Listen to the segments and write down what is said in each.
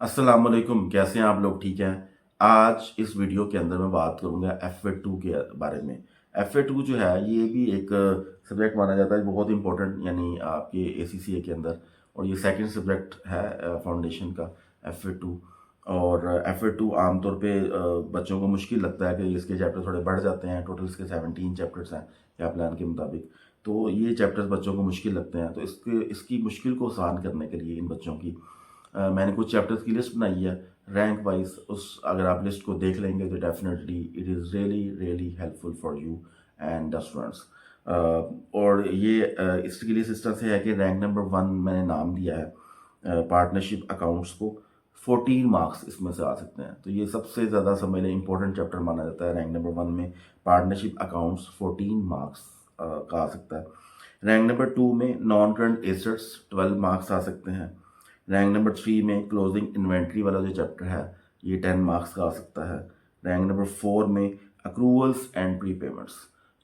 अस्सलाम वालेकुम, कैसे हैं आप लोग? ठीक हैं। आज इस वीडियो के अंदर मैं बात करूंगा FA2 के बारे में। FA2 जो है ये भी एक सब्जेक्ट माना जाता है बहुत इंपॉर्टेंट, यानी आपके ACCA के अंदर। और ये सेकंड सब्जेक्ट है फाउंडेशन का FA2। और FA2 आमतौर पे बच्चों को मुश्किल लगता है कि इसके चैप्टर थोड़े बढ़ जाते हैं। टोटल इसके 17 चैप्टर्स हैं या प्लान के मुताबिक। तो ये चैप्टर्स बच्चों को मुश्किल लगते हैं, तो इसकी मुश्किल को आसान करने के लिए इन बच्चों की मैंने कुछ चैप्टर्स की लिस्ट बनाई है रैंक वाइज। उस अगर आप लिस्ट को देख लेंगे तो definitely it is really really helpful for you and the students. और ये इसके लिए सिस्टम से है कि रैंक नंबर 1 मैंने नाम दिया है पार्टनरशिप अकाउंट्स को। 14 मार्क्स इसमें से आ सकते हैं, तो ये सबसे ज़्यादा समझ लें इंपॉर्टेंट चैप्टर माना जाता है। रैंक नंबर 1 में पार्टनरशिप अकाउंट्स 14 मार्क्स का आ सकता है। रैंक नंबर 2 में नॉन करंट एसेट्स 12 मार्क्स आ सकते हैं। रैंक नंबर 3 में क्लोजिंग इन्वेंट्री वाला जो चैप्टर है ये 10 मार्क्स का आ सकता है। रैंक नंबर 4 में अक्रूवल्स एंड प्री पेमेंट्स,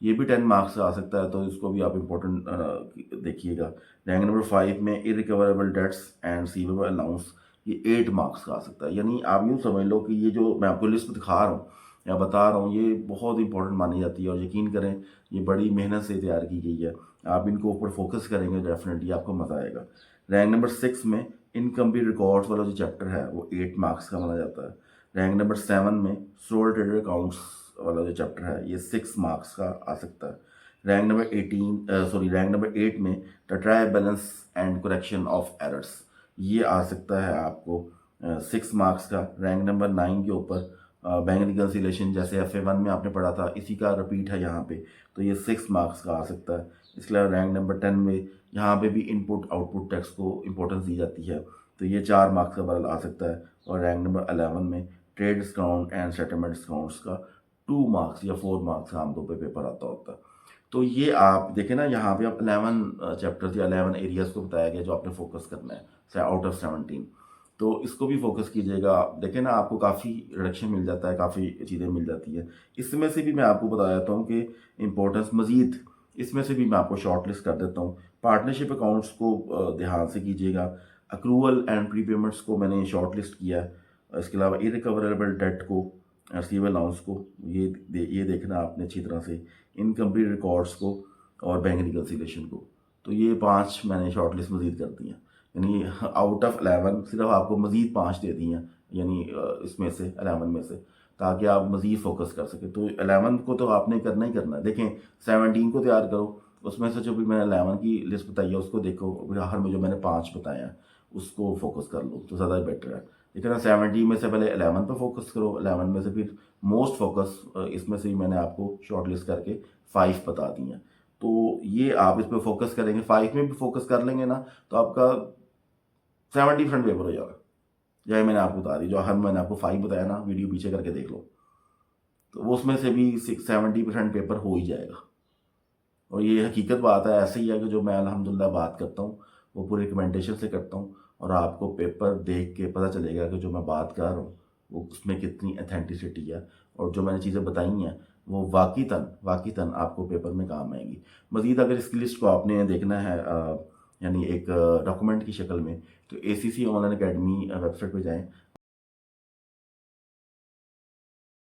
ये भी 10 मार्क्स का आ सकता है, तो इसको भी आप इम्पोर्टेंट देखिएगा। रैंक नंबर 5 में irrecoverable debts and receivable allowance, ये 8 मार्क्स का आ सकता है। यानी आप यूँ समझ लो कि ये जो मैं आपको लिस्ट दिखा रहा हूँ या बता रहा हूँ, ये बहुत इंपॉर्टेंट मानी जाती है। और यकीन करें ये बड़ी मेहनत से तैयार की गई है। आप इनको ऊपर फोकस करेंगे डेफिनेटली आपको मज़ा आएगा। रैंक नंबर 6 में इनकम्प्लीट रिकॉर्ड्स वाला जो चैप्टर है वो 8 मार्क्स का माना जाता है। रैंक नंबर 7 में सोल ट्रेडर अकाउंट्स वाला जो चैप्टर है ये 6 मार्क्स का आ सकता है। रैंक नंबर 8 में the try balance and correction of errors, ये आ सकता है आपको 6 मार्क्स का। रैंक नंबर 9 के ऊपर बैंक रिकन्सिलेशन, जैसे FA1 में आपने पढ़ा था, इसी का रिपीट है यहाँ पे, तो ये 6 मार्क्स का आ सकता है। इसके अलावा रैंक नंबर 10 में यहाँ पे भी इनपुट आउटपुट टैक्स को इंपॉर्टेंस दी जाती है, तो ये 4 मार्क्स का बरल आ सकता है। और रैंक नंबर 11 में trade discount and settlement discounts का 2 मार्क्स या 4 मार्क्स आमतौर पे पेपर आता होता है। तो ये आप देखें ना, यहाँ पे आप 11 चैप्टर्स या 11 एरियाज को बताया गया जो आपने फोकस करना है आउट ऑफ 17। तो इसको भी फोकस कीजिएगा। देखें ना, आपको काफ़ी रिडक्शन मिल जाता है, काफ़ी चीज़ें मिल जाती है। इसमें से भी मैं आपको बता देता हूँ कि इम्पोर्टेंस मज़ीद, इसमें से भी मैं आपको शॉर्ट लिस्ट कर देता हूँ। पार्टनरशिप अकाउंट्स को ध्यान से कीजिएगा। अक्रूवल एंड प्री पेमेंट्स को मैंने शॉर्ट लिस्ट किया है। इसके अलावा इरिकवरेबल डेट को, रिसीवेबल अलाउंस को, ये देखना आपने अच्छी तरह से। इनकम्प्लीट रिकॉर्ड्स को और बैंक रिकन्सिलेशन को। तो ये 5 मैंने शॉर्ट लिस्ट मज़ीद कर दी हैं। यानी आउट ऑफ 11 सिर्फ आपको मज़ीद 5 दे दी हैं, यानी इसमें से 11 में से, ताकि आप मज़ीद फोकस कर सकें। तो 11 को तो आपने करना ही करना है। देखें 17 को तैयार करो, उसमें से जो भी मैंने 11 की लिस्ट बताई है उसको देखो, हर में जो मैंने 5 बताए हैं उसको फोकस कर लो तो ज़्यादा बेटर है। लेकिन ना 17 में से पहले 11 पर फोकस करो, 11 में से फिर मोस्ट फोकस, इसमें से ही मैंने आपको शॉर्ट लिस्ट करके 5 बता दी हैं। तो ये आप इस पर फोकस करेंगे, 5 में भी फोकस कर लेंगे ना, तो आपका 70% पेपर हो जाएगा। जैसे मैंने आपको बता दी, जो हर मैंने आपको 5 बताया ना, वीडियो पीछे करके देख लो, तो वो उसमें से भी 70% पेपर हो ही जाएगा। और ये हकीकत बात है, ऐसे ही है कि जो मैं अल्हम्दुलिल्लाह बात करता हूँ वो पूरी रिकमेंडेशन से करता हूँ। और आपको पेपर देख के पता चलेगा कि जो मैं बात कर रहा हूँ वो उसमें कितनी अथेंटिसिटी है, और जो मैंने चीज़ें बताई हैं वो वाक़ईतन आपको पेपर में काम आएंगी। मज़ीद अगर इसकी लिस्ट को आपने देखना है यानी एक डॉक्यूमेंट की शक्ल में, तो ACC ऑनलाइन अकेडमी वेबसाइट पे जाएं।